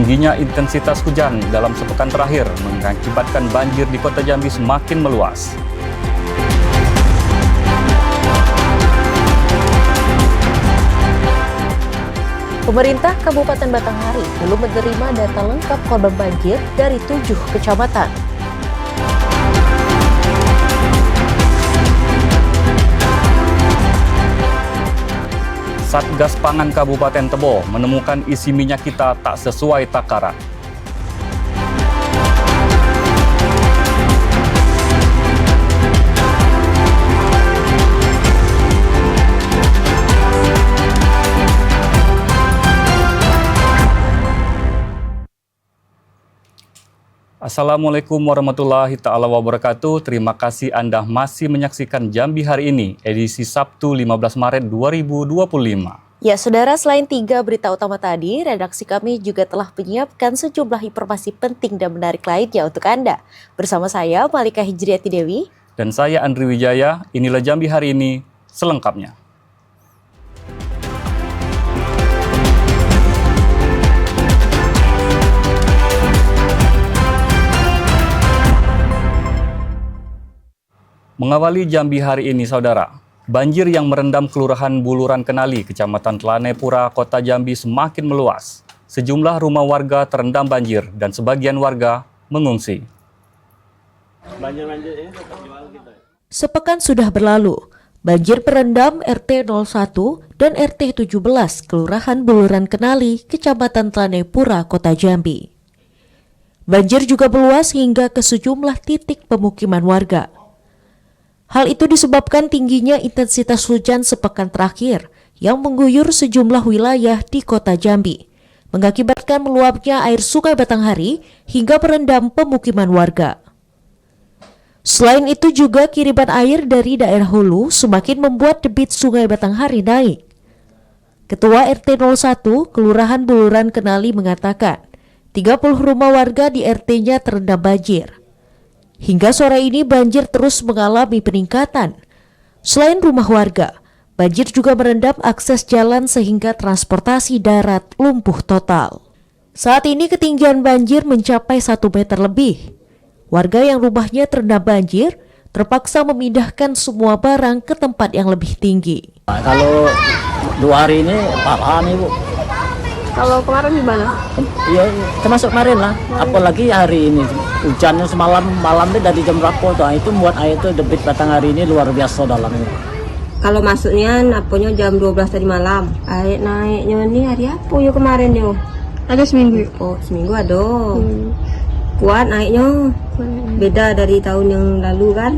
Tingginya intensitas hujan dalam sepekan terakhir mengakibatkan banjir di Kota Jambi semakin meluas. Pemerintah Kabupaten Batanghari belum menerima data lengkap korban banjir dari 7 kecamatan. Satgas Pangan Kabupaten Tebo menemukan isi minyak kita tak sesuai takaran. Assalamualaikum warahmatullahi ta'ala wabarakatuh. Terima kasih Anda masih menyaksikan Jambi Hari Ini, edisi Sabtu 15 Maret 2025. Ya saudara, selain 3 berita utama tadi, redaksi kami juga telah menyiapkan sejumlah informasi penting dan menarik lainnya untuk Anda. Bersama saya, Malika Hijriati Dewi. Dan saya Andri Wijaya, inilah Jambi Hari Ini selengkapnya. Mengawali Jambi Hari Ini, saudara, banjir yang merendam Kelurahan Buluran Kenali, Kecamatan Telanepura, Kota Jambi semakin meluas. Sejumlah rumah warga terendam banjir dan sebagian warga mengungsi. Sepekan sudah berlalu, banjir merendam RT 01 dan RT 17 Kelurahan Buluran Kenali, Kecamatan Telanepura, Kota Jambi. Banjir juga meluas hingga ke sejumlah titik pemukiman warga. Hal itu disebabkan tingginya intensitas hujan sepekan terakhir yang mengguyur sejumlah wilayah di Kota Jambi, mengakibatkan meluapnya air Sungai Batanghari hingga merendam pemukiman warga. Selain itu juga kiriman air dari daerah hulu semakin membuat debit Sungai Batanghari naik. Ketua RT 01 Kelurahan Buluran Kenali mengatakan, 30 rumah warga di RT-nya terendam banjir. Hingga sore ini banjir terus mengalami peningkatan. Selain rumah warga, banjir juga merendam akses jalan sehingga transportasi darat lumpuh total. Saat ini ketinggian banjir mencapai 1 meter lebih. Warga yang rumahnya terendam banjir terpaksa memindahkan semua barang ke tempat yang lebih tinggi. Kalau 2 hari ini parah nih Bu. Kalau kemarin gimana? Iya, termasuk kemarin lah. Apalagi hari ini hujannya malam dari jam berapa tuh, itu membuat air itu debit Batanghari ini luar biasa dalamnya. Kalau masuknya naponya jam 12 tadi malam. Air naiknya ini hari apa ya kemarin yo? Ada seminggu. Oh, seminggu ada. Kuat naiknya. Beda dari tahun yang lalu kan.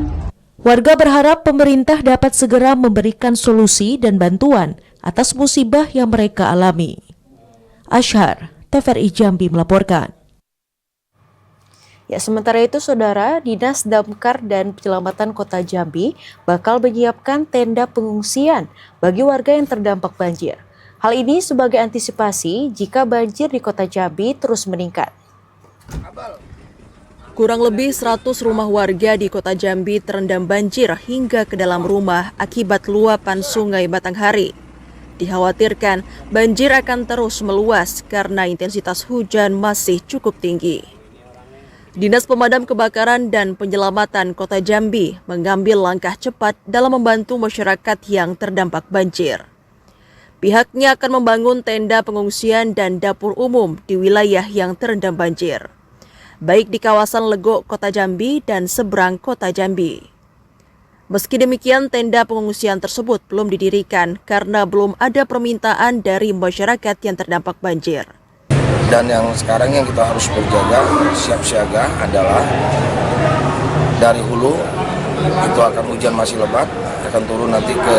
Warga berharap pemerintah dapat segera memberikan solusi dan bantuan atas musibah yang mereka alami. Ashar, TVRI Jambi melaporkan. Ya, sementara itu saudara, Dinas Damkar dan Penyelamatan Kota Jambi bakal menyiapkan tenda pengungsian bagi warga yang terdampak banjir. Hal ini sebagai antisipasi jika banjir di Kota Jambi terus meningkat. Kurang lebih 100 rumah warga di Kota Jambi terendam banjir hingga ke dalam rumah akibat luapan Sungai Batanghari. Dikhawatirkan banjir akan terus meluas karena intensitas hujan masih cukup tinggi. Dinas Pemadam Kebakaran dan Penyelamatan Kota Jambi mengambil langkah cepat dalam membantu masyarakat yang terdampak banjir. Pihaknya akan membangun tenda pengungsian dan dapur umum di wilayah yang terendam banjir, baik di kawasan Legok Kota Jambi dan seberang Kota Jambi. Meski demikian, tenda pengungsian tersebut belum didirikan karena belum ada permintaan dari masyarakat yang terdampak banjir. Dan yang sekarang yang kita harus berjaga, siap siaga adalah dari hulu, itu akan hujan masih lebat, akan turun nanti ke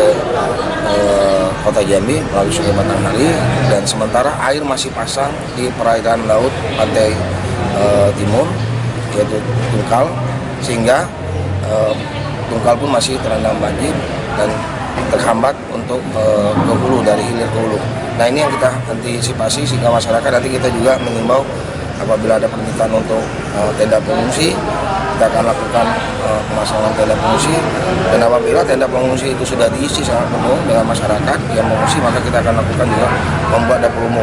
Kota Jambi melalui Sungai Batanghari, dan sementara air masih pasang di perairan laut pantai timur, yaitu Tungkal, sehingga Tungkal pun masih terendam banjir dan terhambat untuk ke hulu, dari hilir ke hulu. Nah, ini yang kita antisipasi sehingga masyarakat nanti kita juga mengimbau apabila ada permintaan untuk tenda pengungsi kita akan lakukan pemasangan tenda pengungsi, dan apabila tenda pengungsi itu sudah diisi sangat penuh dengan masyarakat yang mengungsi, maka kita akan lakukan juga membuat dapur umum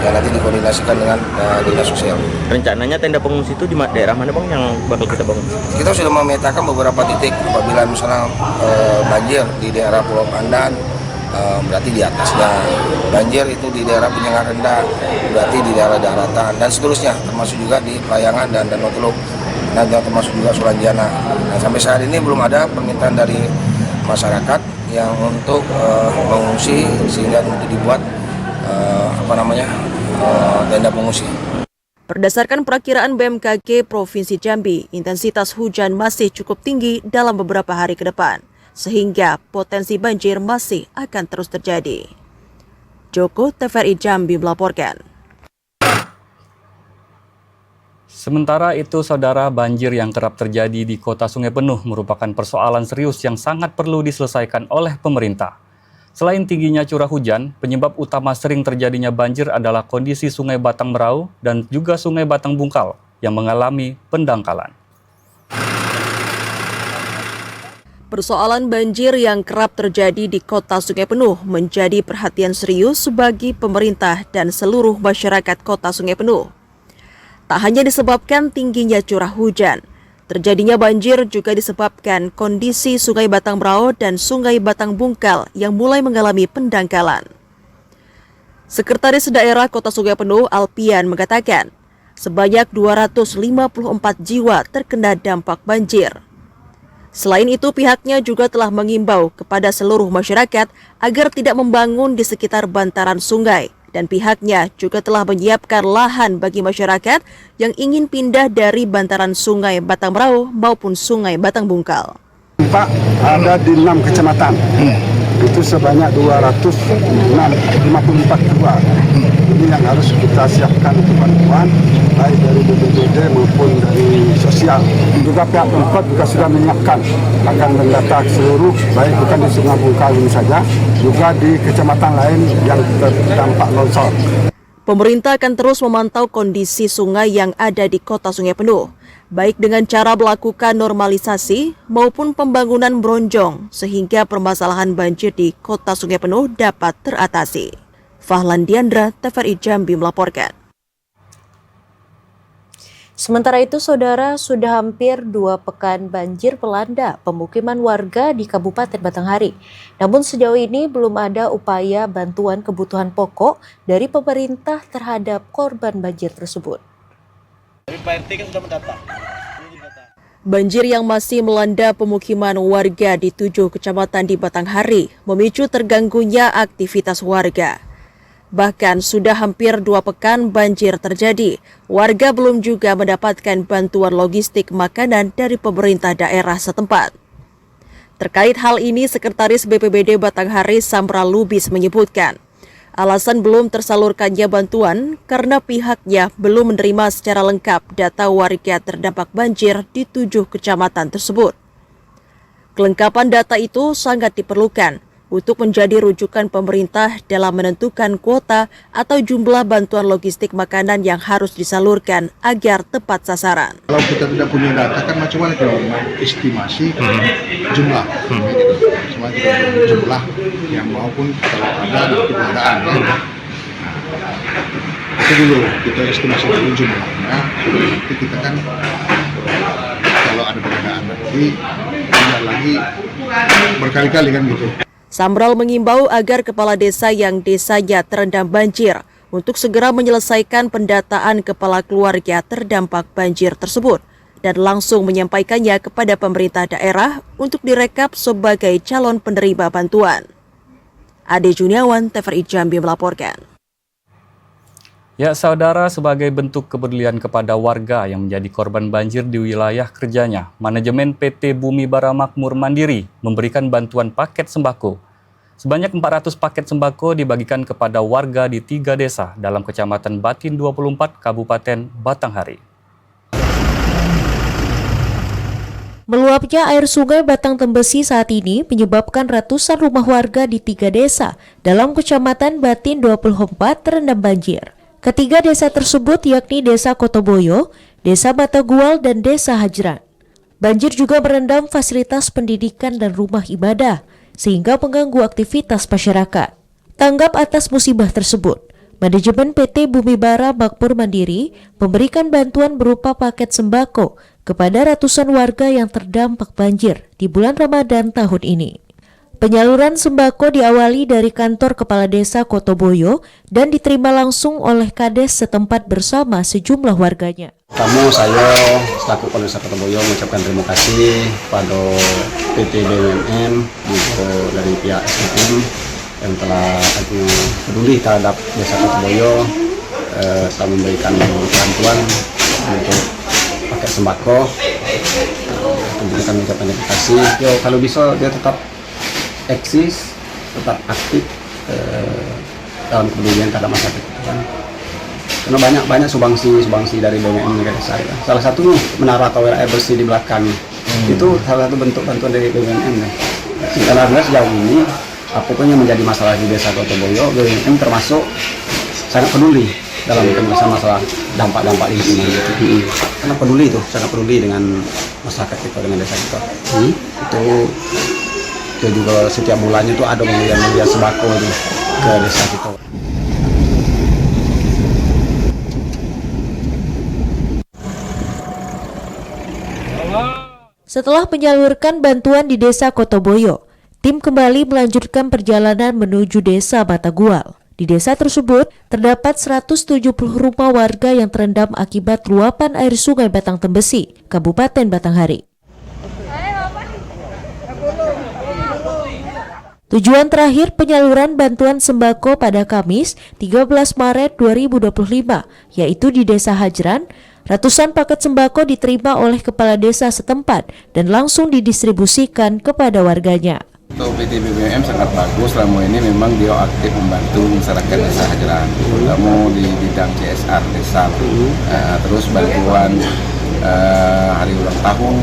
yang nanti dikoordinasikan dengan dinas sosial. Rencananya tenda pengungsi itu di daerah mana Bang yang bakal kita bangun? Kita sudah memetakan beberapa titik apabila misalnya banjir di daerah Pulau Pandan, berarti di atasnya, banjir itu di daerah Penyengat Rendah, berarti di daerah daratan, dan seterusnya, termasuk juga di Pelayangan dan Danau Teluk, dan termasuk juga Sulanjana. Nah, sampai saat ini belum ada permintaan dari masyarakat yang untuk mengungsi sehingga untuk dibuat tenda pengungsi. Berdasarkan perakiraan BMKG Provinsi Jambi, intensitas hujan masih cukup tinggi dalam beberapa hari ke depan, sehingga potensi banjir masih akan terus terjadi. Joko, TVRI Jambi melaporkan. Sementara itu, saudara, banjir yang kerap terjadi di Kota Sungai Penuh merupakan persoalan serius yang sangat perlu diselesaikan oleh pemerintah. Selain tingginya curah hujan, penyebab utama sering terjadinya banjir adalah kondisi Sungai Batang Merau dan juga Sungai Batang Bungkal yang mengalami pendangkalan. Persoalan banjir yang kerap terjadi di Kota Sungai Penuh menjadi perhatian serius bagi pemerintah dan seluruh masyarakat Kota Sungai Penuh. Tak hanya disebabkan tingginya curah hujan, terjadinya banjir juga disebabkan kondisi Sungai Batang Merau dan Sungai Batang Bungkal yang mulai mengalami pendangkalan. Sekretaris Daerah Kota Sungai Penuh, Alpian, mengatakan sebanyak 254 jiwa terkena dampak banjir. Selain itu, pihaknya juga telah mengimbau kepada seluruh masyarakat agar tidak membangun di sekitar bantaran sungai, dan pihaknya juga telah menyiapkan lahan bagi masyarakat yang ingin pindah dari bantaran Sungai Batang Merau maupun Sungai Batang Bungkal. Pak, ada di 6 kecamatan. Itu sebanyak 254 jiwa. Ini yang harus kita siapkan untuk bantuan, baik dari BPBD maupun dari sosial. Juga pihak tempat juga sudah menyiapkan akan mendata seluruh, baik bukan di Sungai Bungkal ini saja, juga di kecamatan lain yang terdampak longsor. Pemerintah akan terus memantau kondisi sungai yang ada di Kota Sungai Penuh, baik dengan cara melakukan normalisasi maupun pembangunan bronjong, sehingga permasalahan banjir di Kota Sungai Penuh dapat teratasi. Fahlan Diandra, TVRI Jambi melaporkan. Sementara itu, saudara, sudah hampir 2 pekan banjir melanda pemukiman warga di Kabupaten Batanghari. Namun sejauh ini belum ada upaya bantuan kebutuhan pokok dari pemerintah terhadap korban banjir tersebut. Banjir yang masih melanda pemukiman warga di 7 kecamatan di Batanghari memicu terganggunya aktivitas warga. Bahkan sudah hampir 2 pekan banjir terjadi, warga belum juga mendapatkan bantuan logistik makanan dari pemerintah daerah setempat. Terkait hal ini, Sekretaris BPBD Batanghari Samra Lubis menyebutkan, alasan belum tersalurkannya bantuan karena pihaknya belum menerima secara lengkap data warga terdampak banjir di 7 kecamatan tersebut. Kelengkapan data itu sangat diperlukan untuk menjadi rujukan pemerintah dalam menentukan kuota atau jumlah bantuan logistik makanan yang harus disalurkan agar tepat sasaran. Kalau kita tidak punya data kan macam-macam estimasi jumlah, cuma jumlah yang maupun kalau ada nanti pengadaan ya. Nah, itu dulu kita estimasi dulu jumlahnya. Nanti kita kan kalau ada pengadaan nanti tidak lagi berkali-kali kan gitu. Samral mengimbau agar kepala desa yang desanya terendam banjir untuk segera menyelesaikan pendataan kepala keluarga terdampak banjir tersebut dan langsung menyampaikannya kepada pemerintah daerah untuk direkap sebagai calon penerima bantuan. Ade Juniawan, TVRI Jambi melaporkan. Ya, saudara, sebagai bentuk kepedulian kepada warga yang menjadi korban banjir di wilayah kerjanya, manajemen PT Bumi Bara Makmur Mandiri memberikan bantuan paket sembako. Sebanyak 400 paket sembako dibagikan kepada warga di 3 desa dalam Kecamatan Batin 24, Kabupaten Batanghari. Meluapnya air sungai Batang Tembesi saat ini menyebabkan ratusan rumah warga di 3 desa dalam Kecamatan Batin 24 terendam banjir. Ketiga desa tersebut yakni Desa Kotoboyo, Desa Batagual, dan Desa Hajran. Banjir juga merendam fasilitas pendidikan dan rumah ibadah, sehingga mengganggu aktivitas masyarakat. Tanggap atas musibah tersebut, manajemen PT Bumi Bara Makmur Mandiri memberikan bantuan berupa paket sembako kepada ratusan warga yang terdampak banjir di bulan Ramadan tahun ini. Penyaluran sembako diawali dari kantor Kepala Desa Kotoboyo dan diterima langsung oleh Kades setempat bersama sejumlah warganya. Saya selaku Kepala Desa Kotoboyo mengucapkan terima kasih pada PT BUMN juga dari pihak SDM yang telah peduli terhadap Desa Kotoboyo, telah memberikan bantuan untuk paket sembako. Tentunya kami ucapkan terima kasih. Kalau bisa dia tetap eksis, tetap aktif dalam kepedulian terhadap masyarakat. Karena banyak sumbangsi dari BUMN negara desa. Salah satu menara tower air bersih di belakang. Itu salah satu bentuk bantuan dari BUMN. Karena sejauh ini apapun yang menjadi masalah di Desa Kotoboyo, BUMN termasuk sangat peduli dalam pembahasan masalah dampak-dampak lingkungan. Karena peduli itu, sangat peduli dengan masyarakat kita, dengan desa kita. Itu juga setiap bulannya itu ada pemberian sembako itu ke desa kita. Setelah menyalurkan bantuan di Desa Kotoboyo, tim kembali melanjutkan perjalanan menuju Desa Batagual. Di desa tersebut, terdapat 170 rumah warga yang terendam akibat luapan air Sungai Batang Tembesi, Kabupaten Batanghari. Tujuan terakhir penyaluran bantuan sembako pada Kamis 13 Maret 2025, yaitu di Desa Hajran. Ratusan paket sembako diterima oleh kepala desa setempat dan langsung didistribusikan kepada warganya. Untuk PT BBM sangat bagus, selama ini memang dia aktif membantu masyarakat Desa Hajran, terutama di bidang CSR desa. Terus bantuan hari ulang tahun,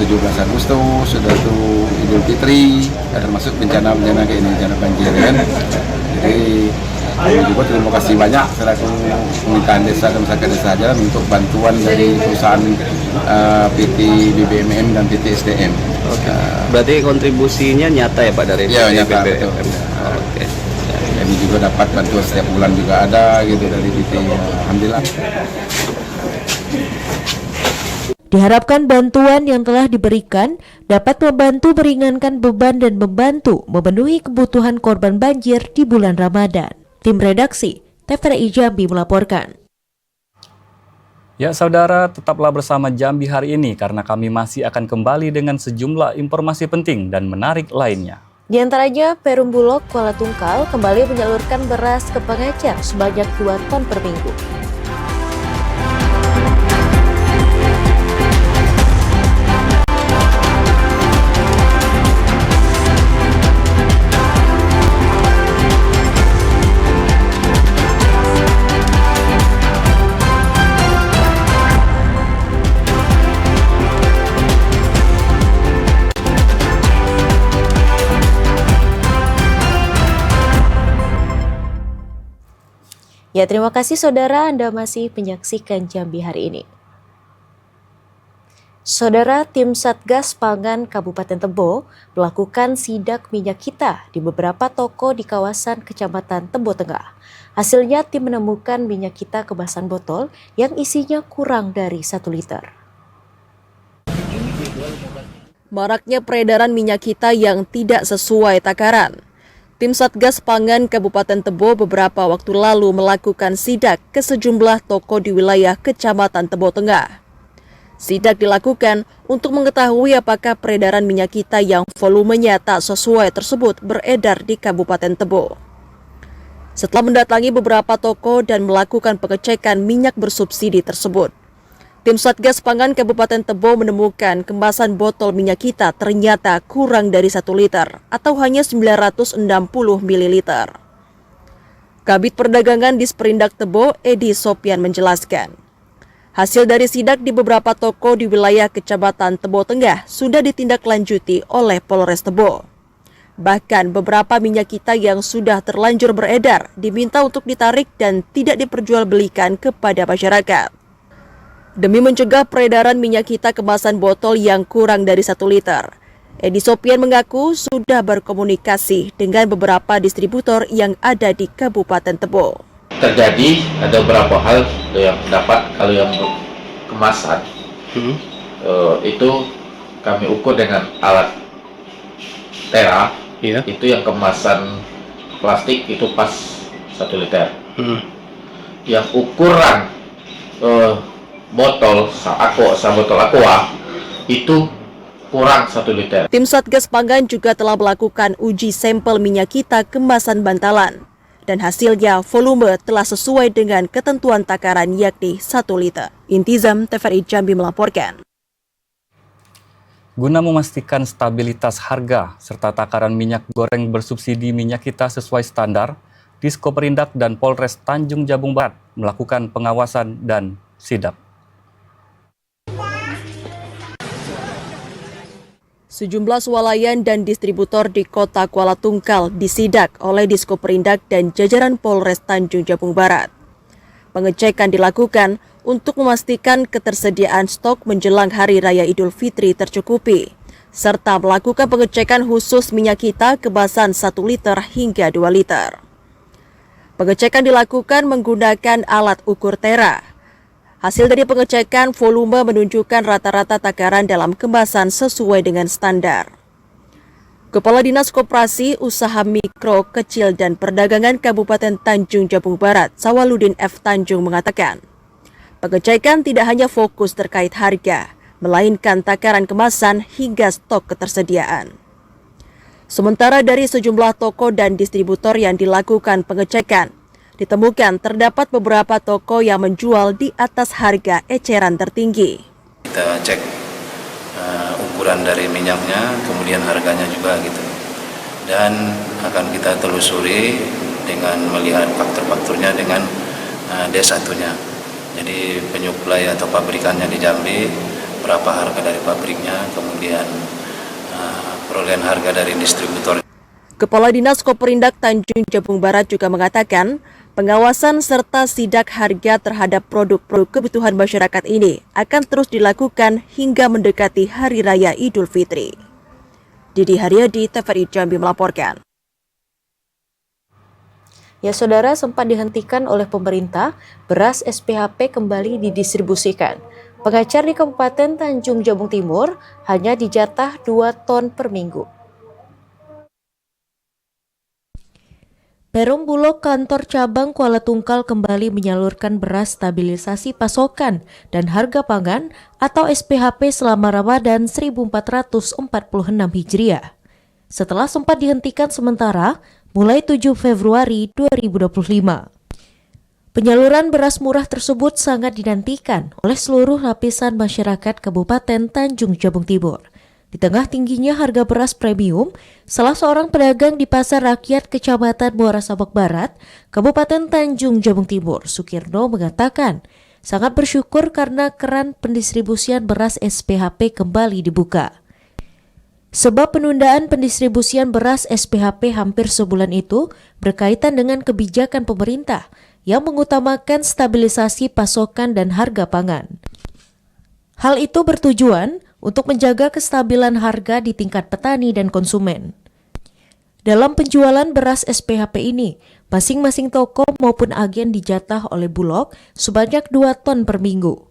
17 Agustus, sudah itu Idul Fitri, termasuk bencana-bencana kayak ini, bencana banjir kan. Jadi kami juga terima kasih banyak selaku pemerintahan desa dan masyarakat Desa Hajran untuk bantuan dari perusahaan PT BBM dan PT SDM. Berarti kontribusinya nyata ya Pak dari nyata, BBM? Oke. Kami juga dapat bantuan setiap bulan juga ada gitu dari PT. Alhamdulillah. Diharapkan bantuan yang telah diberikan dapat membantu meringankan beban dan membantu memenuhi kebutuhan korban banjir di bulan Ramadan. Tim redaksi TVRI Jambi melaporkan. Ya saudara, tetaplah bersama Jambi hari ini karena kami masih akan kembali dengan sejumlah informasi penting dan menarik lainnya. Di antaranya, Perum Bulog Kuala Tungkal kembali menyalurkan beras ke pengecer sebanyak 2 ton per minggu. Ya, terima kasih saudara, Anda masih menyaksikan Jambi hari ini. Saudara, tim Satgas Pangan Kabupaten Tebo melakukan sidak minyak kita di beberapa toko di kawasan Kecamatan Tebo Tengah. Hasilnya tim menemukan minyak kita kemasan botol yang isinya kurang dari 1 liter. Maraknya peredaran minyak kita yang tidak sesuai takaran. Tim Satgas Pangan Kabupaten Tebo beberapa waktu lalu melakukan sidak ke sejumlah toko di wilayah Kecamatan Tebo Tengah. Sidak dilakukan untuk mengetahui apakah peredaran minyak kita yang volumenya tak sesuai tersebut beredar di Kabupaten Tebo. Setelah mendatangi beberapa toko dan melakukan pengecekan minyak bersubsidi tersebut, tim Satgas Pangan Kabupaten Tebo menemukan kemasan botol minyak kita ternyata kurang dari 1 liter atau hanya 960 ml. Kabid Perdagangan Disperindak Tebo, Edi Sopian menjelaskan, hasil dari sidak di beberapa toko di wilayah Kecamatan Tebo Tengah sudah ditindaklanjuti oleh Polres Tebo. Bahkan beberapa minyak kita yang sudah terlanjur beredar diminta untuk ditarik dan tidak diperjualbelikan kepada masyarakat. Demi mencegah peredaran minyak kita kemasan botol yang kurang dari 1 liter, Edi Sopian mengaku sudah berkomunikasi dengan beberapa distributor yang ada di Kabupaten Tebo. Terjadi ada beberapa hal yang dapat kalau yang kemasan itu kami ukur dengan alat tera, itu yang kemasan plastik itu pas 1 liter. Yang ukuran botol aqua itu kurang 1 liter. Tim Satgas Pangan juga telah melakukan uji sampel minyak kita kemasan bantalan, dan hasilnya volume telah sesuai dengan ketentuan takaran yakni 1 liter. Intizam TVRI Jambi melaporkan. Guna memastikan stabilitas harga serta takaran minyak goreng bersubsidi minyak kita sesuai standar, Diskoperindak dan Polres Tanjung Jabung Barat melakukan pengawasan dan sidak. Sejumlah swalayan dan distributor di kota Kuala Tungkal disidak oleh Diskoperindak dan jajaran Polres Tanjung Jabung Barat. Pengecekan dilakukan untuk memastikan ketersediaan stok menjelang Hari Raya Idul Fitri tercukupi, serta melakukan pengecekan khusus minyak kita kemasan 1 liter hingga 2 liter. Pengecekan dilakukan menggunakan alat ukur tera. Hasil dari pengecekan volume menunjukkan rata-rata takaran dalam kemasan sesuai dengan standar. Kepala Dinas Koperasi, Usaha Mikro, Kecil dan Perdagangan Kabupaten Tanjung Jabung Barat, Sawaludin F. Tanjung mengatakan, pengecekan tidak hanya fokus terkait harga, melainkan takaran kemasan hingga stok ketersediaan. Sementara dari sejumlah toko dan distributor yang dilakukan pengecekan, ditemukan terdapat beberapa toko yang menjual di atas harga eceran tertinggi. Kita cek ukuran dari minyaknya, kemudian harganya juga gitu. Dan akan kita telusuri dengan melihat faktor-faktornya dengan D1-nya. Jadi penyuplai atau pabrikannya di Jambi, berapa harga dari pabriknya, kemudian perolehan harga dari distributor. Kepala Dinas Koperindak Tanjung Jabung Barat juga mengatakan, pengawasan serta sidak harga terhadap produk-produk kebutuhan masyarakat ini akan terus dilakukan hingga mendekati Hari Raya Idul Fitri. Didi Haryadi, TVRI Jambi melaporkan. Ya saudara, sempat dihentikan oleh pemerintah, beras SPHP kembali didistribusikan. Pengecer di Kabupaten Tanjung Jabung Timur hanya dijatah 2 ton per minggu. Perum Bulog kantor cabang Kuala Tungkal kembali menyalurkan beras stabilisasi pasokan dan harga pangan atau SPHP selama Ramadan 1446 Hijriah. Setelah sempat dihentikan sementara mulai 7 Februari 2025. Penyaluran beras murah tersebut sangat dinantikan oleh seluruh lapisan masyarakat Kabupaten Tanjung Jabung Timur. Di tengah tingginya harga beras premium, salah seorang pedagang di Pasar Rakyat Kecamatan Muara Sabak Barat, Kabupaten Tanjung Jabung Timur, Sukirno mengatakan, sangat bersyukur karena keran pendistribusian beras SPHP kembali dibuka. Sebab penundaan pendistribusian beras SPHP hampir sebulan itu berkaitan dengan kebijakan pemerintah yang mengutamakan stabilisasi pasokan dan harga pangan. Hal itu bertujuan untuk menjaga kestabilan harga di tingkat petani dan konsumen. Dalam penjualan beras SPHP ini, masing-masing toko maupun agen dijatah oleh Bulog sebanyak 2 ton per minggu.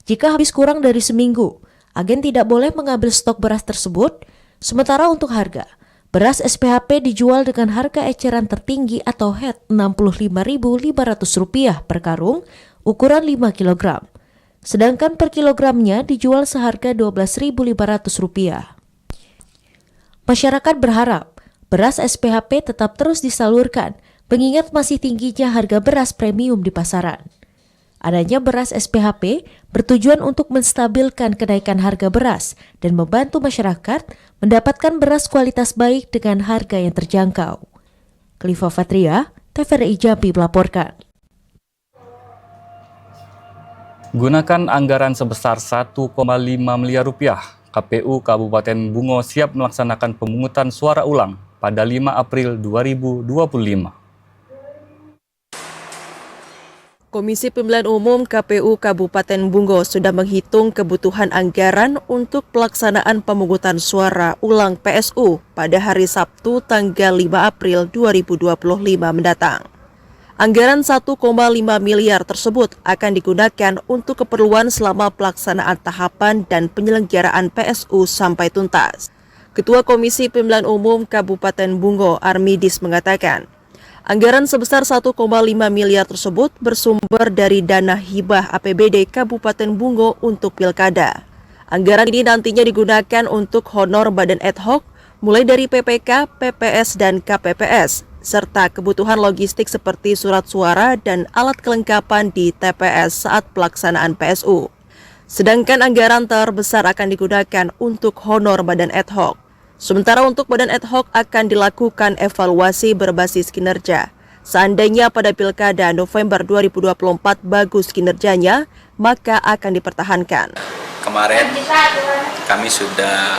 Jika habis kurang dari seminggu, agen tidak boleh mengambil stok beras tersebut. Sementara untuk harga, beras SPHP dijual dengan harga eceran tertinggi atau HET Rp65.500 per karung ukuran 5 kg. Sedangkan per kilogramnya dijual seharga Rp12.500. Masyarakat berharap beras SPHP tetap terus disalurkan mengingat masih tingginya harga beras premium di pasaran. Adanya beras SPHP bertujuan untuk menstabilkan kenaikan harga beras dan membantu masyarakat mendapatkan beras kualitas baik dengan harga yang terjangkau. Khalifa Fatria, TVRI Jambi melaporkan. Gunakan anggaran sebesar Rp1,5 miliar, KPU Kabupaten Bungo siap melaksanakan pemungutan suara ulang pada 5 April 2025. Komisi Pemilihan Umum KPU Kabupaten Bungo sudah menghitung kebutuhan anggaran untuk pelaksanaan pemungutan suara ulang PSU pada hari Sabtu tanggal 5 April 2025 mendatang. Anggaran 1,5 miliar tersebut akan digunakan untuk keperluan selama pelaksanaan tahapan dan penyelenggaraan PSU sampai tuntas. Ketua Komisi Pemilihan Umum Kabupaten Bungo, Armidis, mengatakan, anggaran sebesar 1,5 miliar tersebut bersumber dari dana hibah APBD Kabupaten Bungo untuk pilkada. Anggaran ini nantinya digunakan untuk honor badan ad hoc, mulai dari PPK, PPS, dan KPPS, serta kebutuhan logistik seperti surat suara dan alat kelengkapan di TPS saat pelaksanaan PSU. Sedangkan anggaran terbesar akan digunakan untuk honor badan ad hoc. Sementara untuk badan ad hoc akan dilakukan evaluasi berbasis kinerja. Seandainya pada pilkada November 2024 bagus kinerjanya, maka akan dipertahankan. Kemarin kami sudah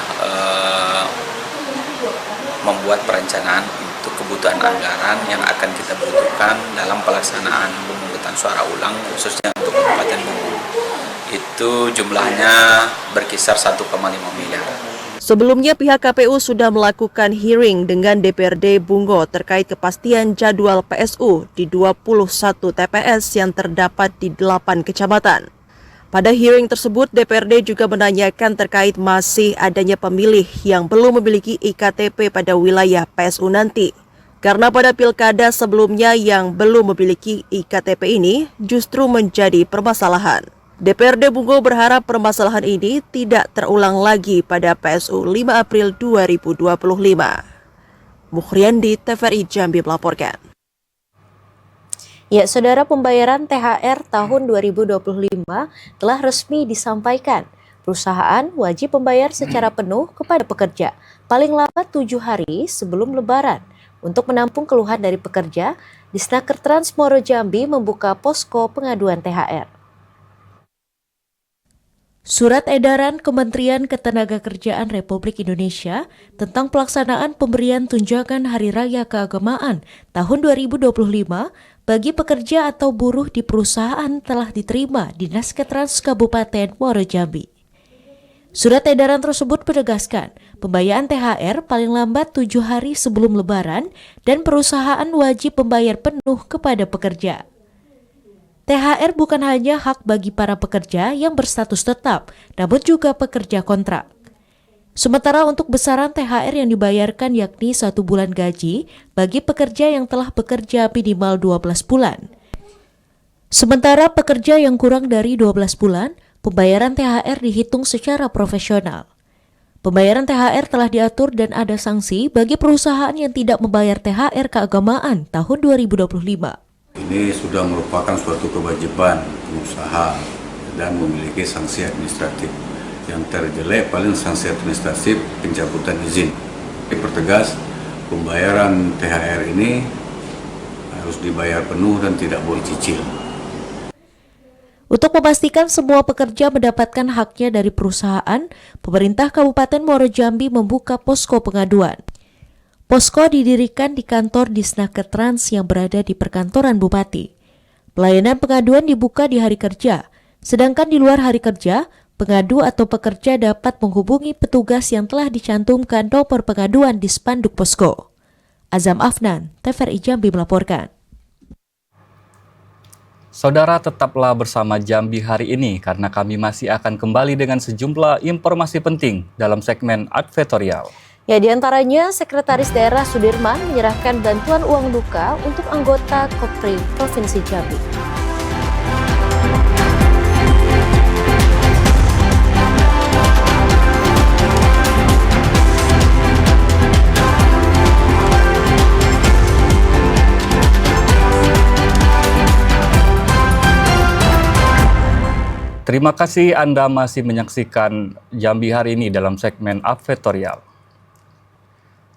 membuat perencanaan untuk kebutuhan anggaran yang akan kita butuhkan dalam pelaksanaan pemungutan suara ulang khususnya untuk Kabupaten Bungo. Itu jumlahnya berkisar 1,5 miliar. Sebelumnya pihak KPU sudah melakukan hearing dengan DPRD Bungo terkait kepastian jadwal PSU di 21 TPS yang terdapat di 8 kecamatan. Pada hearing tersebut, DPRD juga menanyakan terkait masih adanya pemilih yang belum memiliki IKTP pada wilayah PSU nanti. Karena pada pilkada sebelumnya yang belum memiliki IKTP ini justru menjadi permasalahan. DPRD Bungo berharap permasalahan ini tidak terulang lagi pada PSU 5 April 2025. Mukhriandi, TVRI Jambi melaporkan. Ya, saudara, pembayaran THR tahun 2025 telah resmi disampaikan. Perusahaan wajib membayar secara penuh kepada pekerja paling lambat 7 hari sebelum Lebaran. Untuk menampung keluhan dari pekerja, Disnaker Trans Moro Jambi membuka posko pengaduan THR. Surat edaran Kementerian Ketenagakerjaan Republik Indonesia tentang pelaksanaan pemberian tunjangan Hari Raya Keagamaan tahun 2025 bagi pekerja atau buruh di perusahaan telah diterima Dinas Ketrans Kabupaten Muaro Jambi. Surat edaran tersebut menegaskan pembayaran THR paling lambat 7 hari sebelum Lebaran dan perusahaan wajib membayar penuh kepada pekerja. THR bukan hanya hak bagi para pekerja yang berstatus tetap, namun juga pekerja kontrak. Sementara untuk besaran THR yang dibayarkan yakni 1 bulan gaji bagi pekerja yang telah bekerja minimal 12 bulan. Sementara pekerja yang kurang dari 12 bulan, pembayaran THR dihitung secara profesional. Pembayaran THR telah diatur dan ada sanksi bagi perusahaan yang tidak membayar THR keagamaan tahun 2025. Ini sudah merupakan suatu kewajiban pengusaha dan memiliki sanksi administratif. Yang terjelek paling sanksi administratif pencabutan izin. Dipertegas, pembayaran THR ini harus dibayar penuh dan tidak boleh cicil. Untuk memastikan semua pekerja mendapatkan haknya dari perusahaan, pemerintah Kabupaten Muaro Jambi membuka posko pengaduan. Posko didirikan di kantor Disnaker Trans yang berada di perkantoran Bupati. Pelayanan pengaduan dibuka di hari kerja, sedangkan di luar hari kerja, pengadu atau pekerja dapat menghubungi petugas yang telah dicantumkan nomor pengaduan di spanduk posko. Azam Afnan, TVRI Jambi melaporkan. Saudara, tetaplah bersama Jambi hari ini karena kami masih akan kembali dengan sejumlah informasi penting dalam segmen advertorial. Ya, diantaranya Sekretaris Daerah Sudirman menyerahkan bantuan uang duka untuk anggota Kopri Provinsi Jambi. Terima kasih Anda masih menyaksikan Jambi hari ini dalam segmen advertorial.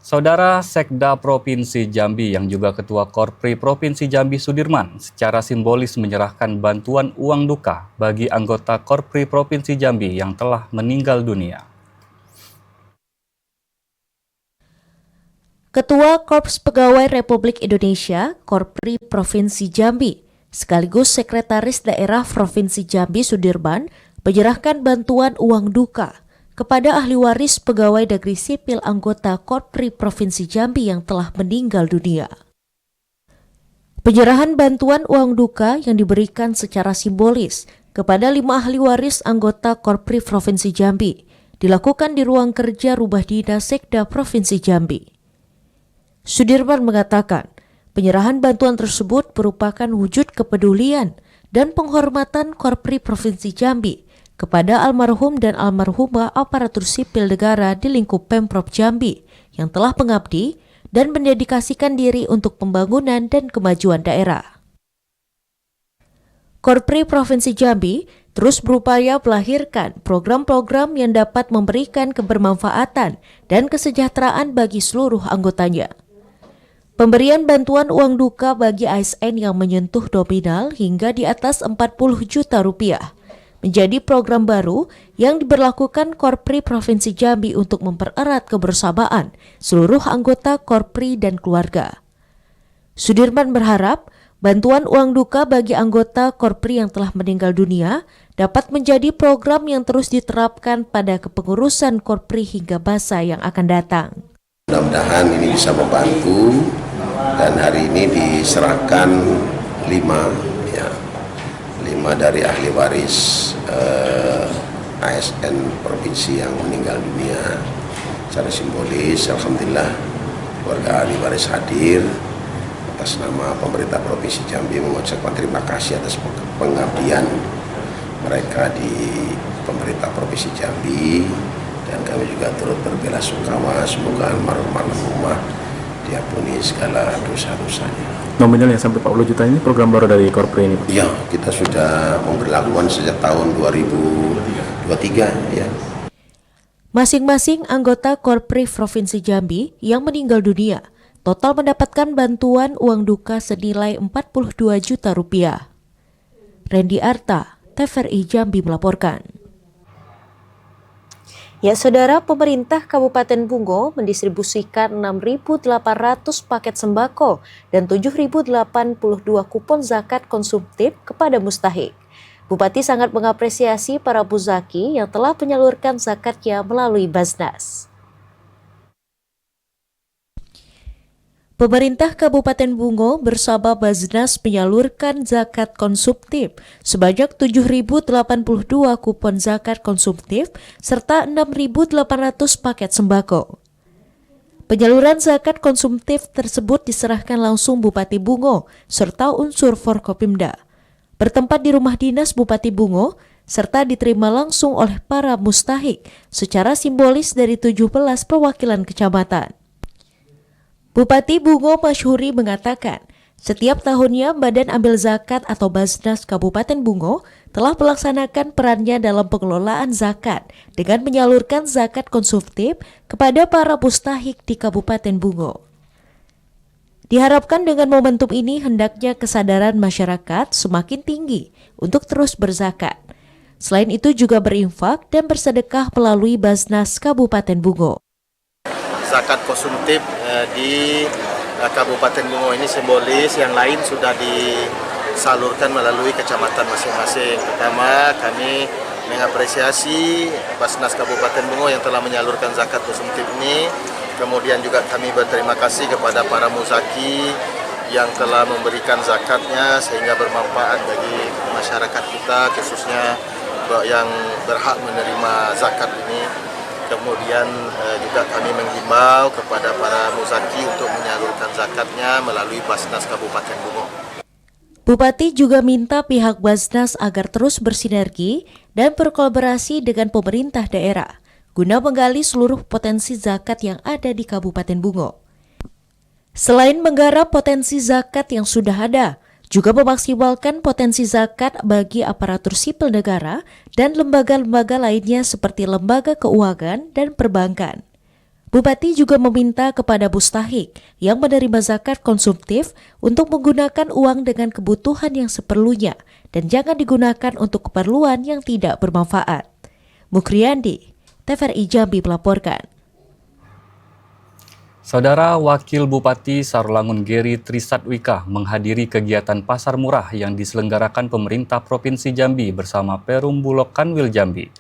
Saudara, Sekda Provinsi Jambi yang juga Ketua Korpri Provinsi Jambi Sudirman secara simbolis menyerahkan bantuan uang duka bagi anggota Korpri Provinsi Jambi yang telah meninggal dunia. Ketua Korps Pegawai Republik Indonesia Korpri Provinsi Jambi, sekaligus Sekretaris Daerah Provinsi Jambi Sudirman menyerahkan bantuan uang duka kepada ahli waris pegawai negeri sipil anggota Korpri Provinsi Jambi yang telah meninggal dunia. Penyerahan bantuan uang duka yang diberikan secara simbolis kepada 5 ahli waris anggota Korpri Provinsi Jambi dilakukan di ruang kerja Rumah Dinas Sekda Provinsi Jambi. Sudirman mengatakan, penyerahan bantuan tersebut merupakan wujud kepedulian dan penghormatan Korpri Provinsi Jambi kepada almarhum dan almarhumah aparatur sipil negara di lingkup Pemprov Jambi yang telah mengabdi dan mendedikasikan diri untuk pembangunan dan kemajuan daerah. Korpri Provinsi Jambi terus berupaya melahirkan program-program yang dapat memberikan kebermanfaatan dan kesejahteraan bagi seluruh anggotanya. Pemberian bantuan uang duka bagi ASN yang menyentuh nominal hingga di atas 40 juta rupiah menjadi program baru yang diberlakukan Korpri Provinsi Jambi untuk mempererat kebersamaan seluruh anggota Korpri dan keluarga. Sudirman berharap bantuan uang duka bagi anggota Korpri yang telah meninggal dunia dapat menjadi program yang terus diterapkan pada kepengurusan Korpri hingga masa yang akan datang. Mudah-mudahan ini bisa membantu dan hari ini diserahkan 5 dari ahli waris ASN provinsi yang meninggal dunia. Secara simbolis, alhamdulillah warga ahli waris hadir. Atas nama pemerintah Provinsi Jambi mengucapkan terima kasih atas pengabdian mereka di pemerintah Provinsi Jambi. Dan kami juga turut berbelasungkawa semoga almarhumah diampuni segala dosa-dosanya. Nominal yang sampai 40 juta ini program baru dari Korpri ini, Pak? Ya, kita sudah memberlakukan sejak tahun 2023 ya. Masing-masing anggota Korpri Provinsi Jambi yang meninggal dunia total mendapatkan bantuan uang duka senilai 42 juta rupiah. Randy Arta, TVRI Jambi melaporkan. Ya, Saudara, pemerintah Kabupaten Bungo mendistribusikan 6.800 paket sembako dan 7.082 kupon zakat konsumtif kepada mustahik. Bupati sangat mengapresiasi para muzaki yang telah menyalurkan zakatnya melalui Basnas. Pemerintah Kabupaten Bungo bersama Basnas menyalurkan zakat konsumtif sebanyak 7.082 kupon zakat konsumtif serta 6.800 paket sembako. Penyaluran zakat konsumtif tersebut diserahkan langsung Bupati Bungo serta unsur Forkopimda, bertempat di Rumah Dinas Bupati Bungo, serta diterima langsung oleh para mustahik secara simbolis dari 17 perwakilan kecamatan. Bupati Bungo Masyhuri mengatakan, setiap tahunnya Badan Amil Zakat atau Basnas Kabupaten Bungo telah melaksanakan perannya dalam pengelolaan zakat dengan menyalurkan zakat konsumtif kepada para mustahik di Kabupaten Bungo. Diharapkan dengan momentum ini hendaknya kesadaran masyarakat semakin tinggi untuk terus berzakat. Selain itu juga berinfak dan bersedekah melalui Basnas Kabupaten Bungo. Zakat konsumtif di Kabupaten Bungo ini simbolis, yang lain sudah disalurkan melalui kecamatan masing-masing. Pertama, kami mengapresiasi Basnas Kabupaten Bungo yang telah menyalurkan zakat konsumtif ini. Kemudian juga kami berterima kasih kepada para muzaki yang telah memberikan zakatnya sehingga bermanfaat bagi masyarakat kita, khususnya yang berhak menerima zakat ini. Kemudian juga kami menghimbau kepada para muzaki untuk menyalurkan zakatnya melalui Basnas Kabupaten Bungo. Bupati juga minta pihak Basnas agar terus bersinergi dan berkolaborasi dengan pemerintah daerah guna menggali seluruh potensi zakat yang ada di Kabupaten Bungo. Selain menggarap potensi zakat yang sudah ada, juga memaksimalkan potensi zakat bagi aparatur sipil negara dan lembaga-lembaga lainnya seperti lembaga keuangan dan perbankan. Bupati juga meminta kepada mustahik yang menerima zakat konsumtif untuk menggunakan uang dengan kebutuhan yang seperlunya dan jangan digunakan untuk keperluan yang tidak bermanfaat. Mukriandi, TVRI Jambi melaporkan. Saudara Wakil Bupati Sarolangun Geri Trisatwika menghadiri kegiatan pasar murah yang diselenggarakan pemerintah Provinsi Jambi bersama Perum Bulog Kanwil Jambi.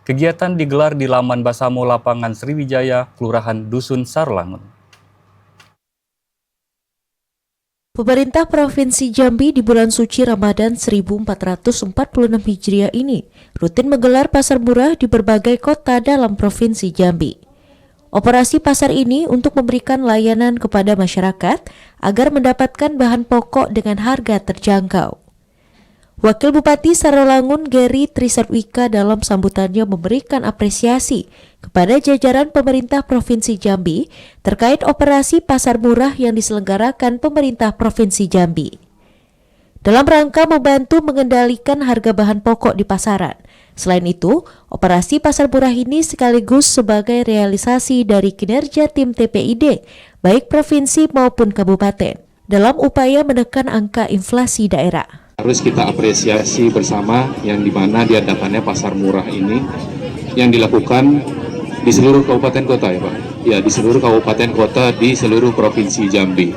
Kegiatan digelar di Laman Basamo Lapangan Sriwijaya, Kelurahan Dusun Sarolangun. Pemerintah Provinsi Jambi di bulan suci Ramadan 1446 Hijriah ini rutin menggelar pasar murah di berbagai kota dalam Provinsi Jambi. Operasi pasar ini untuk memberikan layanan kepada masyarakat agar mendapatkan bahan pokok dengan harga terjangkau. Wakil Bupati Sarolangun Geri Trisatwika dalam sambutannya memberikan apresiasi kepada jajaran pemerintah Provinsi Jambi terkait operasi pasar murah yang diselenggarakan pemerintah Provinsi Jambi. Dalam rangka membantu mengendalikan harga bahan pokok di pasaran. Selain itu, operasi pasar murah ini sekaligus sebagai realisasi dari kinerja tim TPID, baik provinsi maupun kabupaten, dalam upaya menekan angka inflasi daerah. Harus kita apresiasi bersama yang dimana diadakannya pasar murah ini yang dilakukan di seluruh kabupaten kota ya Pak. Ya, di seluruh kabupaten kota di seluruh provinsi Jambi.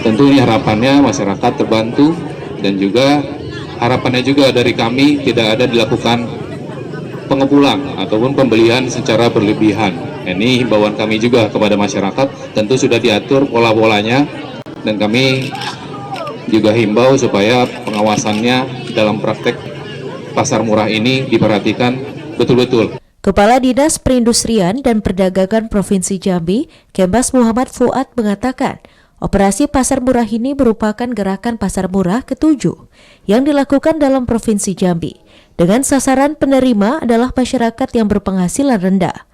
Tentu ini harapannya masyarakat terbantu dan juga harapannya juga dari kami tidak ada dilakukan pengepulan ataupun pembelian secara berlebihan. Ini himbauan kami juga kepada masyarakat, tentu sudah diatur pola-polanya dan kami juga himbau supaya pengawasannya dalam praktek pasar murah ini diperhatikan betul-betul. Kepala Dinas Perindustrian dan Perdagangan Provinsi Jambi, Kembas Muhammad Fuad mengatakan, operasi pasar murah ini merupakan gerakan pasar murah ke-7 yang dilakukan dalam Provinsi Jambi, dengan sasaran penerima adalah masyarakat yang berpenghasilan rendah.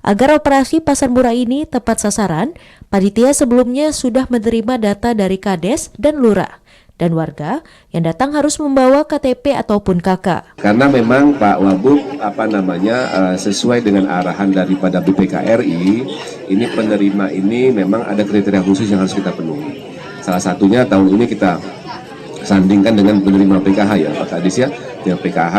Agar operasi pasar murah ini tepat sasaran, panitia sebelumnya sudah menerima data dari Kades dan Lurah, dan warga yang datang harus membawa KTP ataupun KK. Karena memang Pak Wabub sesuai dengan arahan daripada BPKRI, ini penerima ini memang ada kriteria khusus yang harus kita penuhi. Salah satunya tahun ini kita sandingkan dengan penerima PKH ya Pak Kadis ya, yang PKH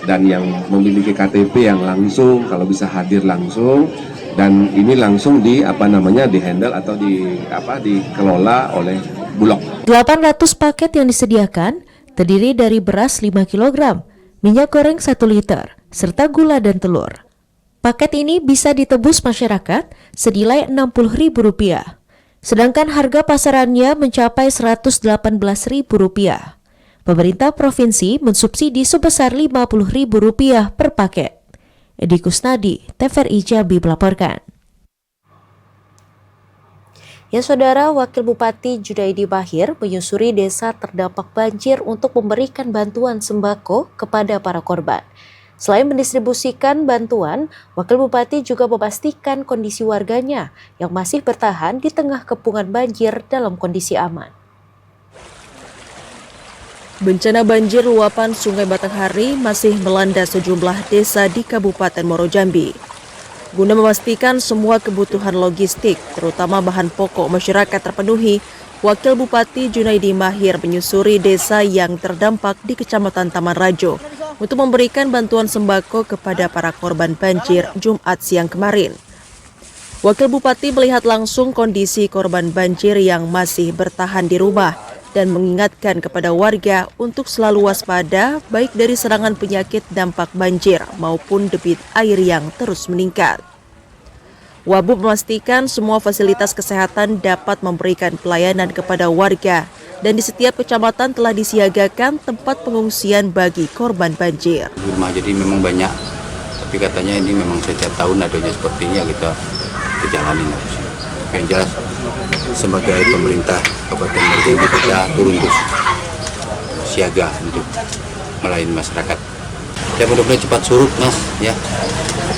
dan yang memiliki KTP yang langsung kalau bisa hadir langsung, dan ini langsung di-handle atau dikelola oleh Bulog. 800 paket yang disediakan terdiri dari beras 5 kg, minyak goreng 1 liter, serta gula dan telur. Paket ini bisa ditebus masyarakat senilai Rp60.000, sedangkan harga pasarannya mencapai Rp118.000. Pemerintah provinsi mensubsidi sebesar Rp50.000 per paket. Edi Kusnadi, TVRI Jambi melaporkan. Ya saudara, Wakil Bupati Junaidi Mahir menyusuri desa terdampak banjir untuk memberikan bantuan sembako kepada para korban. Selain mendistribusikan bantuan, Wakil Bupati juga memastikan kondisi warganya yang masih bertahan di tengah kepungan banjir dalam kondisi aman. Bencana banjir luapan Sungai Batanghari masih melanda sejumlah desa di Kabupaten Muaro Jambi. Guna memastikan semua kebutuhan logistik, terutama bahan pokok masyarakat terpenuhi, Wakil Bupati Junaidi Mahir menyusuri desa yang terdampak di Kecamatan Taman Rajo untuk memberikan bantuan sembako kepada para korban banjir Jumat siang kemarin. Wakil Bupati melihat langsung kondisi korban banjir yang masih bertahan di rumah dan mengingatkan kepada warga untuk selalu waspada baik dari serangan penyakit dampak banjir maupun debit air yang terus meningkat. Wabub memastikan semua fasilitas kesehatan dapat memberikan pelayanan kepada warga dan di setiap kecamatan telah disiagakan tempat pengungsian bagi korban banjir. Rumah jadi memang banyak, tapi katanya ini memang setiap tahun adanya seperti ini ya kita jalanin harus. Yang jelas sebagai pemerintah Kabupaten Muaro Jambi kita turun terus siaga untuk melayani masyarakat. Ya mudah-mudahan cepat surut Mas ya,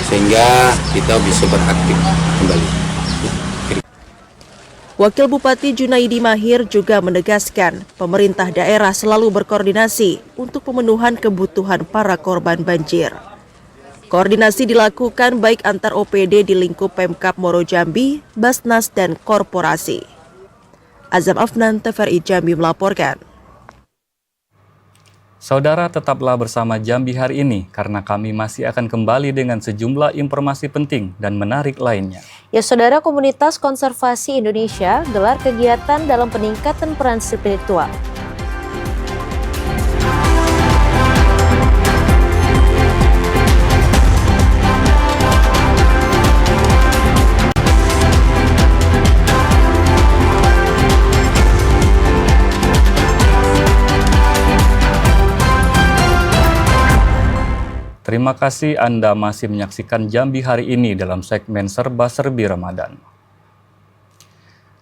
sehingga kita bisa beraktif kembali. Wakil Bupati Junaidi Mahir juga menegaskan pemerintah daerah selalu berkoordinasi untuk pemenuhan kebutuhan para korban banjir. Koordinasi dilakukan baik antar OPD di lingkup Pemkab Muaro Jambi, Basnas, dan korporasi. Azam Afnan, TVRI Jambi melaporkan. Saudara, tetaplah bersama Jambi hari ini karena kami masih akan kembali dengan sejumlah informasi penting dan menarik lainnya. Ya saudara, Komunitas Konservasi Indonesia gelar kegiatan dalam peningkatan peran spiritual. Terima kasih Anda masih menyaksikan Jambi hari ini dalam segmen Serba-Serbi Ramadan.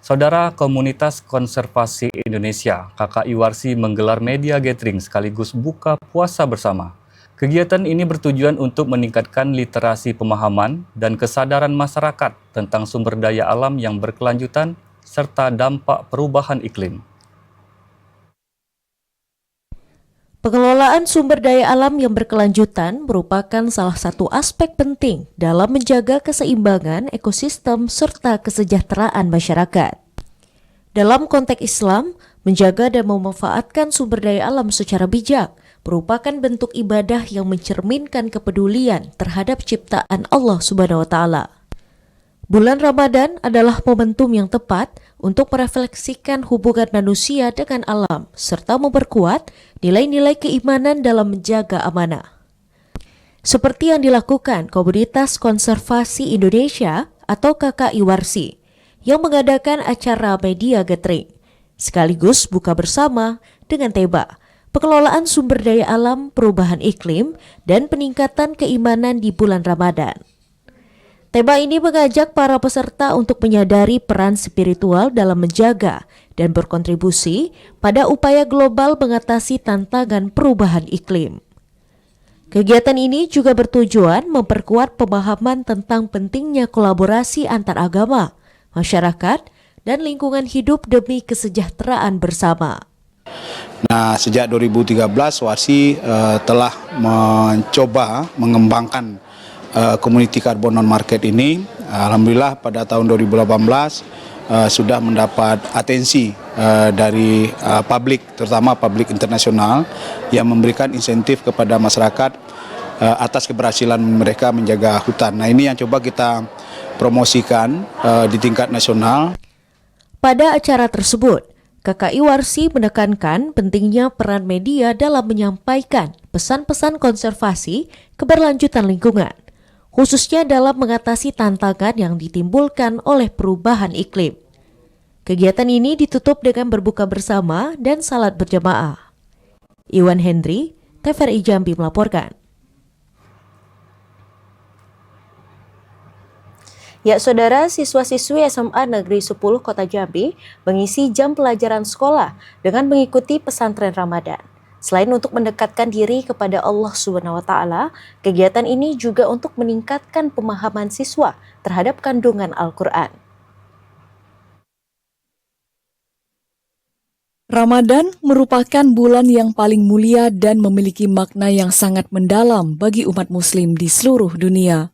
Saudara, Komunitas Konservasi Indonesia KKI Warsi menggelar media gathering sekaligus buka puasa bersama. Kegiatan ini bertujuan untuk meningkatkan literasi pemahaman dan kesadaran masyarakat tentang sumber daya alam yang berkelanjutan serta dampak perubahan iklim. Pengelolaan sumber daya alam yang berkelanjutan merupakan salah satu aspek penting dalam menjaga keseimbangan ekosistem serta kesejahteraan masyarakat. Dalam konteks Islam, menjaga dan memanfaatkan sumber daya alam secara bijak merupakan bentuk ibadah yang mencerminkan kepedulian terhadap ciptaan Allah Subhanahu wa Ta'ala. Bulan Ramadan adalah momentum yang tepat untuk merefleksikan hubungan manusia dengan alam serta memperkuat nilai-nilai keimanan dalam menjaga amanah. Seperti yang dilakukan Komunitas Konservasi Indonesia atau KKI Warsi yang mengadakan acara media gathering sekaligus buka bersama dengan tema pengelolaan sumber daya alam, perubahan iklim, dan peningkatan keimanan di bulan Ramadan. Tema ini mengajak para peserta untuk menyadari peran spiritual dalam menjaga dan berkontribusi pada upaya global mengatasi tantangan perubahan iklim. Kegiatan ini juga bertujuan memperkuat pemahaman tentang pentingnya kolaborasi antar agama, masyarakat, dan lingkungan hidup demi kesejahteraan bersama. Nah, sejak 2013 Warsi telah mencoba mengembangkan Community Carbon Non-Market ini. Alhamdulillah pada tahun 2018 sudah mendapat atensi dari publik, terutama publik internasional yang memberikan insentif kepada masyarakat atas keberhasilan mereka menjaga hutan. Nah, ini yang coba kita promosikan di tingkat nasional. Pada acara tersebut, KKI Warsi menekankan pentingnya peran media dalam menyampaikan pesan-pesan konservasi keberlanjutan lingkungan, khususnya dalam mengatasi tantangan yang ditimbulkan oleh perubahan iklim. Kegiatan ini ditutup dengan berbuka bersama dan salat berjamaah. Iwan Hendri, TVRI Jambi melaporkan. Ya saudara, siswa-siswi SMA Negeri 10 Kota Jambi mengisi jam pelajaran sekolah dengan mengikuti pesantren Ramadan. Selain untuk mendekatkan diri kepada Allah Subhanahu wa Ta'ala, kegiatan ini juga untuk meningkatkan pemahaman siswa terhadap kandungan Al-Quran. Ramadan merupakan bulan yang paling mulia dan memiliki makna yang sangat mendalam bagi umat muslim di seluruh dunia.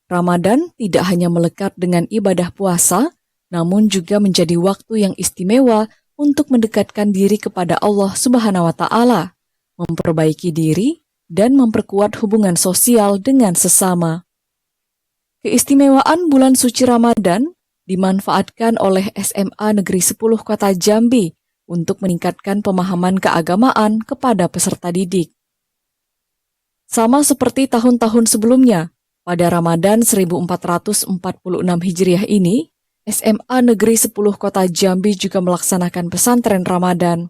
Ramadan tidak hanya melekat dengan ibadah puasa, namun juga menjadi waktu yang istimewa untuk mendekatkan diri kepada Allah Subhanahu wa Ta'ala, memperbaiki diri, dan memperkuat hubungan sosial dengan sesama. Keistimewaan bulan suci Ramadan dimanfaatkan oleh SMA Negeri 10 Kota Jambi untuk meningkatkan pemahaman keagamaan kepada peserta didik. Sama seperti tahun-tahun sebelumnya, pada Ramadan 1446 Hijriah ini, SMA Negeri 10 Kota Jambi juga melaksanakan pesantren Ramadan.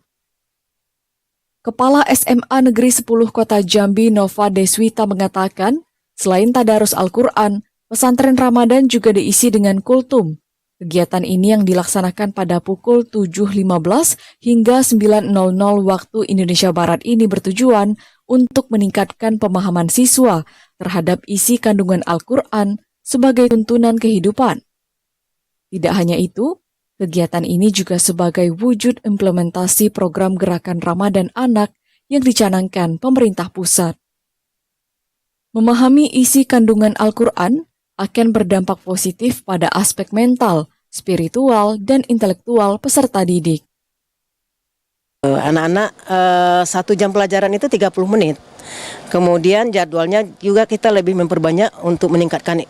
Kepala SMA Negeri 10 Kota Jambi Nova Deswita mengatakan, selain tadarus Al-Quran, pesantren Ramadan juga diisi dengan kultum. Kegiatan ini yang dilaksanakan pada pukul 7.15 hingga 9.00 waktu Indonesia Barat ini bertujuan untuk meningkatkan pemahaman siswa terhadap isi kandungan Al-Quran sebagai tuntunan kehidupan. Tidak hanya itu, kegiatan ini juga sebagai wujud implementasi program Gerakan Ramadan Anak yang dicanangkan pemerintah pusat. Memahami isi kandungan Al-Quran akan berdampak positif pada aspek mental, spiritual, dan intelektual peserta didik. Anak-anak 1 jam pelajaran itu 30 menit. Kemudian jadwalnya juga kita lebih memperbanyak untuk meningkatkan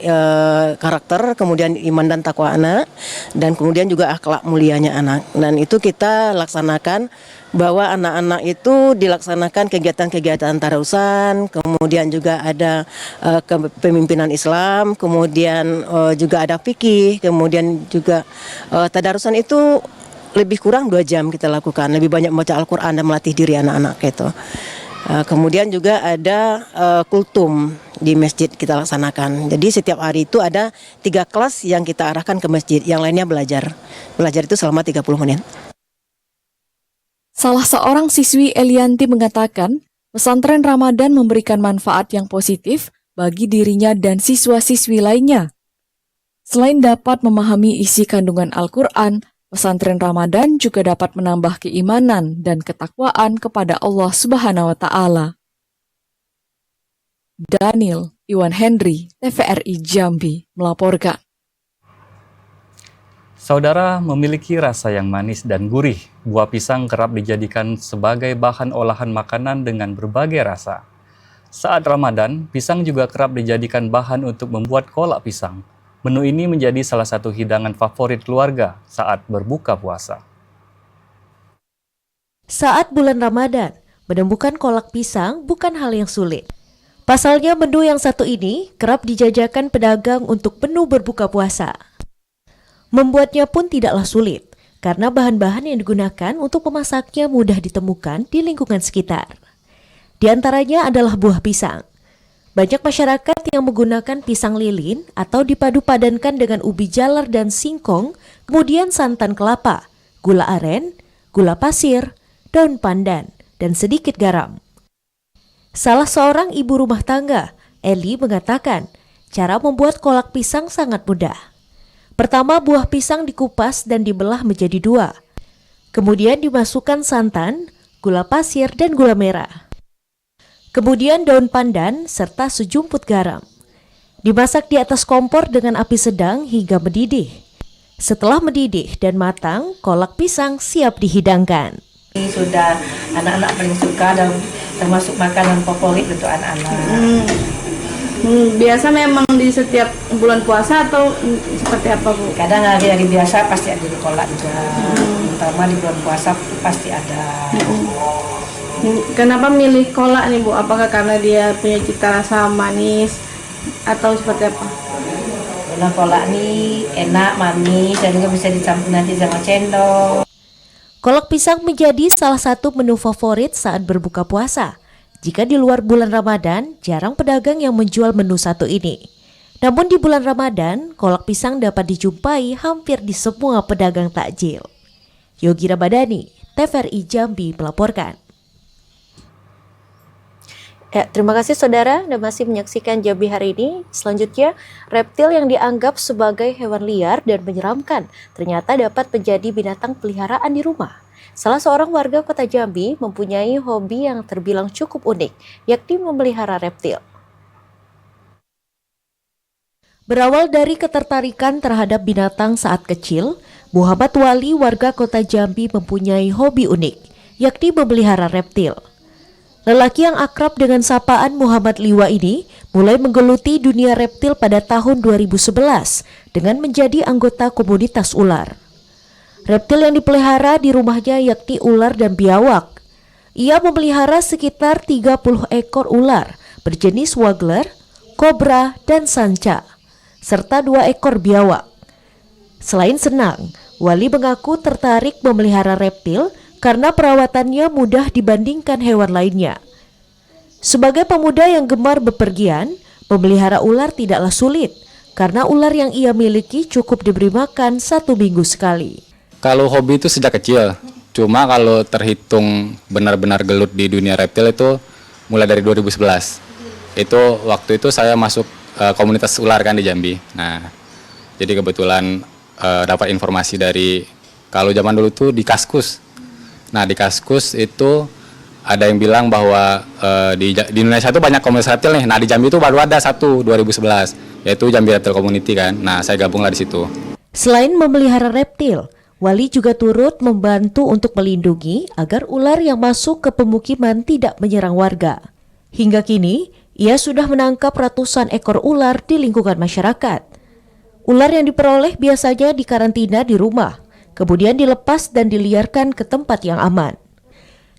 karakter, kemudian iman dan takwa anak, dan kemudian juga akhlak mulianya anak. Dan itu kita laksanakan bahwa anak-anak itu dilaksanakan kegiatan-kegiatan tarusan, kemudian juga ada kepemimpinan Islam, kemudian juga ada fikih, kemudian juga tadarusan itu lebih kurang 2 jam kita lakukan, lebih banyak membaca Al-Quran dan melatih diri anak-anak gitu. Kemudian juga ada kultum di masjid kita laksanakan. Jadi setiap hari itu ada 3 kelas yang kita arahkan ke masjid, yang lainnya belajar. Belajar itu selama 30 menit. Salah seorang siswi Elianti mengatakan, pesantren Ramadan memberikan manfaat yang positif bagi dirinya dan siswa-siswi lainnya. Selain dapat memahami isi kandungan Al-Quran, pesantren Ramadan juga dapat menambah keimanan dan ketakwaan kepada Allah Subhanahu wa Ta'ala. Daniel Iwan Henry, TVRI Jambi, melaporkan. Saudara, memiliki rasa yang manis dan gurih. Buah pisang kerap dijadikan sebagai bahan olahan makanan dengan berbagai rasa. Saat Ramadan, pisang juga kerap dijadikan bahan untuk membuat kolak pisang. Menu ini menjadi salah satu hidangan favorit keluarga saat berbuka puasa. Saat bulan Ramadan, menemukan kolak pisang bukan hal yang sulit. Pasalnya menu yang satu ini kerap dijajakan pedagang untuk menu berbuka puasa. Membuatnya pun tidaklah sulit, karena bahan-bahan yang digunakan untuk memasaknya mudah ditemukan di lingkungan sekitar. Di antaranya adalah buah pisang. Banyak masyarakat yang menggunakan pisang lilin atau dipadu-padankan dengan ubi jalar dan singkong, kemudian santan kelapa, gula aren, gula pasir, daun pandan, dan sedikit garam. Salah seorang ibu rumah tangga, Eli, mengatakan cara membuat kolak pisang sangat mudah. Pertama, buah pisang dikupas dan dibelah menjadi 2. Kemudian dimasukkan santan, gula pasir, dan gula merah. Kemudian daun pandan serta sejumput garam. Dimasak di atas kompor dengan api sedang hingga mendidih. Setelah mendidih dan matang, kolak pisang siap dihidangkan. Sudah anak-anak paling suka dan termasuk makanan favorit untuk anak-anak. Biasa memang di setiap bulan puasa atau seperti apa, Bu? Kadang hari-hari biasa pasti ada kolak juga. Terutama di bulan puasa pasti ada. Kenapa milih kolak nih, Bu? Apakah karena dia punya cita rasa manis atau seperti apa? Karena kolak nih enak, manis, dan juga bisa dicampur nanti sama cendol. Kolak pisang menjadi salah satu menu favorit saat berbuka puasa. Jika di luar bulan Ramadan, jarang pedagang yang menjual menu satu ini. Namun di bulan Ramadan, kolak pisang dapat dijumpai hampir di semua pedagang takjil. Yogi Rabadani, TVRI Jambi melaporkan. Terima kasih saudara, Anda masih menyaksikan Jambi hari ini. Selanjutnya, reptil yang dianggap sebagai hewan liar dan menyeramkan ternyata dapat menjadi binatang peliharaan di rumah. Salah seorang warga kota Jambi mempunyai hobi yang terbilang cukup unik, yakni memelihara reptil. Berawal dari ketertarikan terhadap binatang saat kecil, Muhammad Wali warga kota Jambi mempunyai hobi unik, yakni memelihara reptil. Lelaki yang akrab dengan sapaan Muhammad Liwa ini mulai menggeluti dunia reptil pada tahun 2011 dengan menjadi anggota komunitas ular. Reptil yang dipelihara di rumahnya yakni ular dan biawak. Ia memelihara sekitar 30 ekor ular berjenis wagler, kobra, dan sanca, serta 2 ekor biawak. Selain senang, Wali mengaku tertarik memelihara reptil karena perawatannya mudah dibandingkan hewan lainnya. Sebagai pemuda yang gemar bepergian, memelihara ular tidaklah sulit karena ular yang ia miliki cukup diberi makan 1 minggu sekali. Kalau hobi itu sejak kecil, cuma kalau terhitung benar-benar gelut di dunia reptil itu mulai dari 2011. Itu waktu itu saya masuk komunitas ular kan di Jambi. Nah, jadi kebetulan dapat informasi dari, kalau zaman dulu tuh di Kaskus. Nah, di Kaskus itu ada yang bilang bahwa di Indonesia itu banyak komunitas reptil nih. Nah, di Jambi itu baru ada satu 2011, yaitu Jambi Reptile Community kan. Nah, saya gabunglah di situ. Selain memelihara reptil, Wali juga turut membantu untuk melindungi agar ular yang masuk ke pemukiman tidak menyerang warga. Hingga kini, ia sudah menangkap ratusan ekor ular di lingkungan masyarakat. Ular yang diperoleh biasanya dikarantina di rumah, kemudian dilepas dan diliarkan ke tempat yang aman.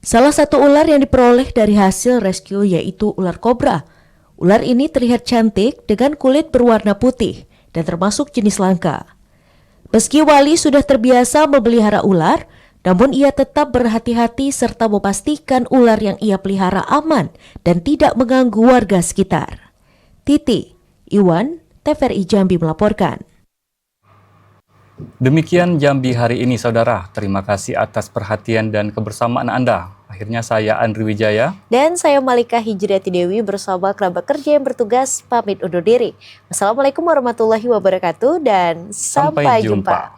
Salah satu ular yang diperoleh dari hasil rescue yaitu ular kobra. Ular ini terlihat cantik dengan kulit berwarna putih dan termasuk jenis langka. Meski Wali sudah terbiasa memelihara ular, namun ia tetap berhati-hati serta memastikan ular yang ia pelihara aman dan tidak mengganggu warga sekitar. Titi, Iwan, TVRI Jambi melaporkan. Demikian Jambi hari ini, saudara. Terima kasih atas perhatian dan kebersamaan Anda. Akhirnya saya Andri Wijaya. Dan saya Malika Hijriati Dewi bersama kerabat kerja yang bertugas pamit undur diri. Wassalamualaikum warahmatullahi wabarakatuh dan sampai jumpa.